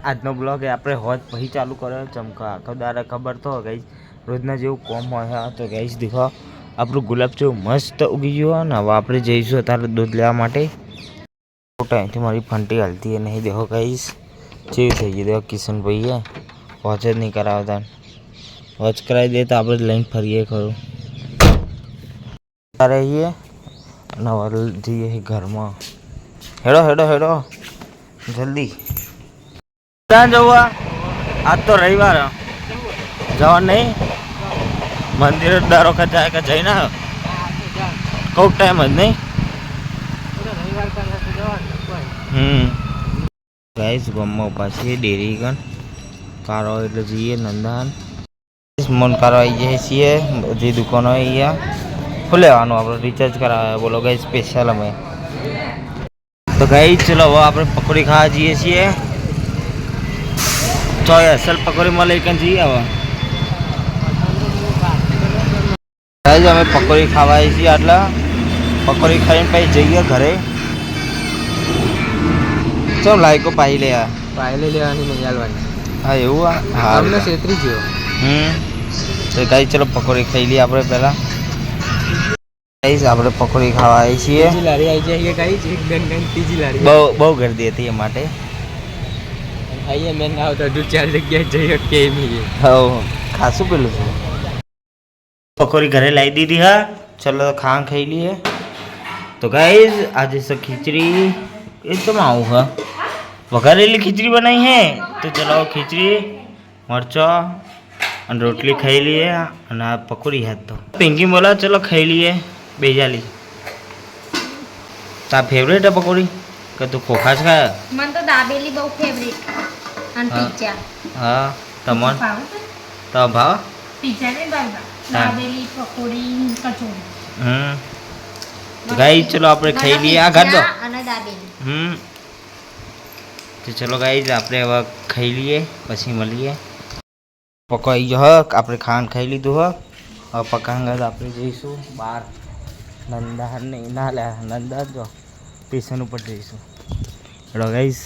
આજનો બ્લોગ એ આપણે હોજ પછી ચાલુ કર્યો ચમકા આખો દારે ખબર તો ગઈ રોજના જેવું કોમ હોય તો ગઈશ દેખો આપણું ગુલાબ જેવું મસ્ત ઉગી ગયું ને હવે આપણે જઈશું અત્યારે દૂધ લેવા માટે ટાઈમથી મારી ફંટી હાલતી એ નહીં દેખો ગઈશ જેવી થઈ ગઈ દેખો કિશનભાઈએ હોજ જ નહીં કરાવતા હોજ કરાવી દે તો આપણે લઈને ફરીએ ખરું રહીએ અને હવે જઈએ ઘરમાં હેડો હેડો હેડો જલ્દી ક્યાં જવું આજ તો રવિવાર જવા નહીં મંદિર દારો જાય કે જઈ ના કોક ટાઈમ જ નહીં ગાઈસ ગામમાં પાછી ડેરી ગણ કારો એટલે જઈએ નંદાન મન કારો આવી જાય છીએ બધી દુકાનો અહીંયા શું લેવાનું આપણે રિચાર્જ કરાવે બોલો ગાઈ સ્પેશિયલ અમે તો ગાઈ ચલો હવે આપણે પકોડી ખાવા જઈએ છીએ તો અસલ પકોડી મળે કે જઈએ હવે ગાઈસ અમે પકોડી ખાવા આવી છીએ આટલા પકોડી ખાઈને પછી જઈએ ઘરે ચો લાયકો પાઈ લે લેવાની નહીં હાલવાની હા એવું હા અમને છેતરી ગયો તો ગાઈસ ચલો પકોડી ખાઈ લઈએ આપણે પહેલા ગાઈસ આપણે પકોડી ખાવા આવી છીએ લારી આવી જાય ગાઈસ એક બેન ત્રીજી લારી બહુ ગરદી હતી એ માટે ખાઈએ મેં ના આવતા જો ચાર જગ્યાએ જઈએ કે નહીં હા ખાસું પેલું છે પકોડી ઘરે લાવી દીધી હા ચલો ખાન ખાઈ लिए तो गाइस आज से खिचड़ी एकदम आऊँ है वघारेली खिचड़ी बनाई है तो चलो खिचड़ी मरचा और रोटली खाई लिए और पकौड़ी है तो पिंकी बोला चलो खाई लिए बेजाली ता फेवरेट है पकौड़ी કે તું ખોખા જ ખાય મને તો દાબેલી બહુ ફેવરેટ અને પિઝા હા તમન તો ભાવ પિઝા ને દાબેલી પકોડી કચોરી तो गाइस चलो આપણે ખાઈ લઈએ આ ઘર દો અને દાબેલી તો ચલો ગાઈસ આપણે હવે ખાઈ લઈએ પછી મળીએ પકોઈ જો આપણે ખાન ખાઈ લીધું હ હવે પકાંગા આપણે જઈશું બહાર નંદા નહીં ના લે નંદા જો સ્ટેશન ઉપર જઈશું હેલો ગાઈસ